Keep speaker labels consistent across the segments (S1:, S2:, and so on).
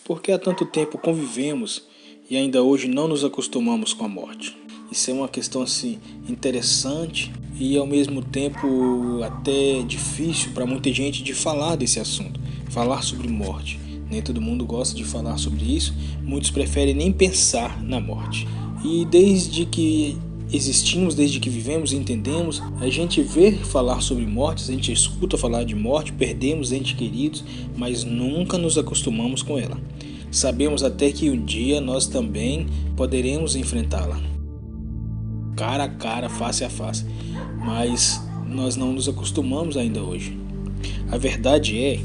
S1: Por que há tanto tempo convivemos e ainda hoje não nos acostumamos com a morte? Isso é uma questão assim interessante e ao mesmo tempo até difícil para muita gente de falar desse assunto, falar sobre morte. Nem todo mundo gosta de falar sobre isso, muitos preferem nem pensar na morte. E desde que existimos, desde que vivemos e entendemos, a gente vê falar sobre mortes, a gente escuta falar de morte, perdemos entes queridos, mas nunca nos acostumamos com ela. Sabemos até que um dia nós também poderemos enfrentá-la, cara a cara, face a face, mas nós não nos acostumamos ainda hoje. A verdade é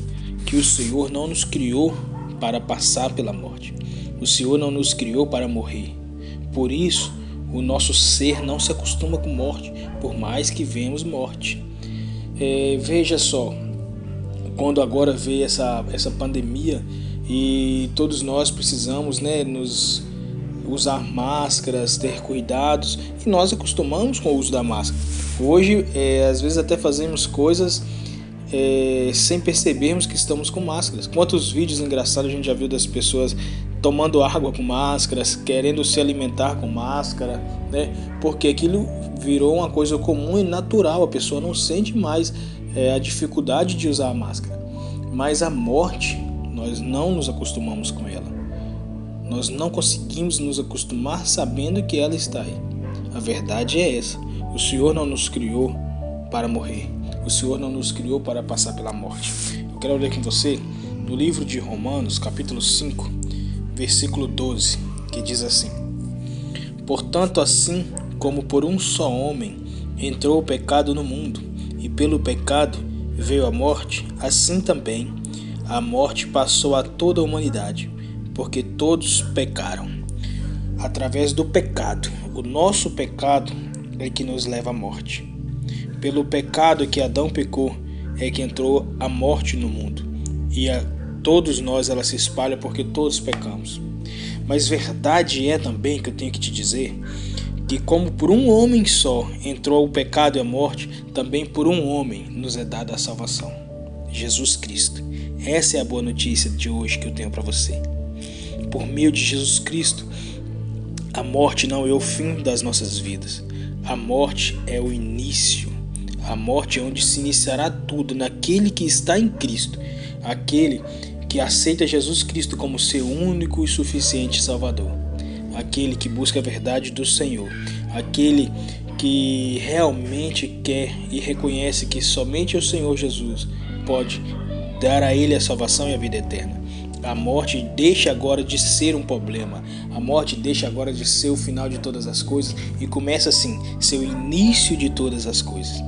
S1: que o Senhor não nos criou para passar pela morte. O Senhor não nos criou para morrer. Por isso, o nosso ser não se acostuma com morte, por mais que vemos morte. Veja só, quando agora veio essa pandemia e todos nós precisamos, nos usar máscaras, ter cuidados, e nós acostumamos com o uso da máscara. Hoje, às vezes até fazemos coisas sem percebermos que estamos com máscaras. Quantos vídeos engraçados a gente já viu das pessoas tomando água com máscaras, querendo se alimentar com máscara, porque aquilo virou uma coisa comum e natural, a pessoa não sente mais a dificuldade de usar a máscara. Mas a morte, nós não nos acostumamos com ela. Nós não conseguimos nos acostumar sabendo que ela está aí. A verdade é essa: o Senhor não nos criou para morrer. O Senhor não nos criou para passar pela morte. Eu quero ler com você no livro de Romanos, capítulo 5, versículo 12, que diz assim: Portanto, assim como por um só homem entrou o pecado no mundo, e pelo pecado veio a morte, assim também a morte passou a toda a humanidade, porque todos pecaram. Através do pecado, o nosso pecado é que nos leva à morte. Pelo pecado que Adão pecou é que entrou a morte no mundo, e a todos nós ela se espalha porque todos pecamos. Mas verdade é também que eu tenho que te dizer que como por um homem só entrou o pecado e a morte, também por um homem nos é dada a salvação: Jesus Cristo. Essa é a boa notícia de hoje que eu tenho para você. Por meio de Jesus Cristo, a morte não é o fim das nossas vidas. A morte é o início. A morte é onde se iniciará tudo naquele que está em Cristo, aquele que aceita Jesus Cristo como seu único e suficiente Salvador, aquele que busca a verdade do Senhor, aquele que realmente quer e reconhece que somente o Senhor Jesus pode dar a ele a salvação e a vida eterna. A morte deixa agora de ser um problema, a morte deixa agora de ser o final de todas as coisas e começa assim, ser o início de todas as coisas.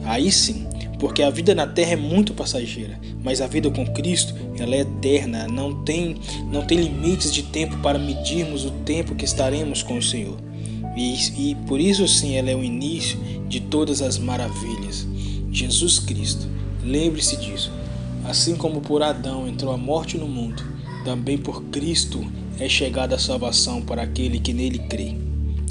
S1: Aí sim, porque a vida na terra é muito passageira, mas a vida com Cristo ela é eterna, não tem limites de tempo para medirmos o tempo que estaremos com o Senhor. E por isso sim ela é o início de todas as maravilhas. Jesus Cristo, lembre-se disso. Assim como por Adão entrou a morte no mundo, também por Cristo é chegada a salvação para aquele que nele crê.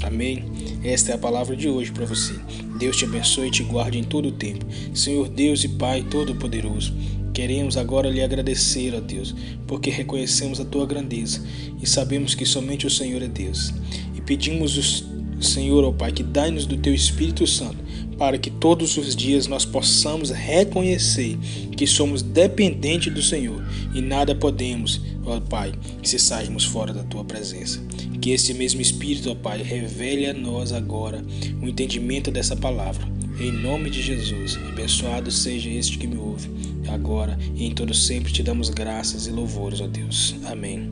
S1: Amém? Esta é a palavra de hoje para você. Deus te abençoe e te guarde em todo o tempo. Senhor Deus e Pai Todo-Poderoso, queremos agora lhe agradecer, ó Deus, porque reconhecemos a tua grandeza e sabemos que somente o Senhor é Deus. E pedimos, Senhor, ó Pai, que dai-nos do teu Espírito Santo, para que todos os dias nós possamos reconhecer que somos dependentes do Senhor e nada podemos, ó Pai, se sairmos fora da tua presença. Que esse mesmo Espírito, ó Pai, revele a nós agora o entendimento dessa palavra. Em nome de Jesus, abençoado seja este que me ouve, agora e em todo sempre te damos graças e louvores, ó Deus. Amém.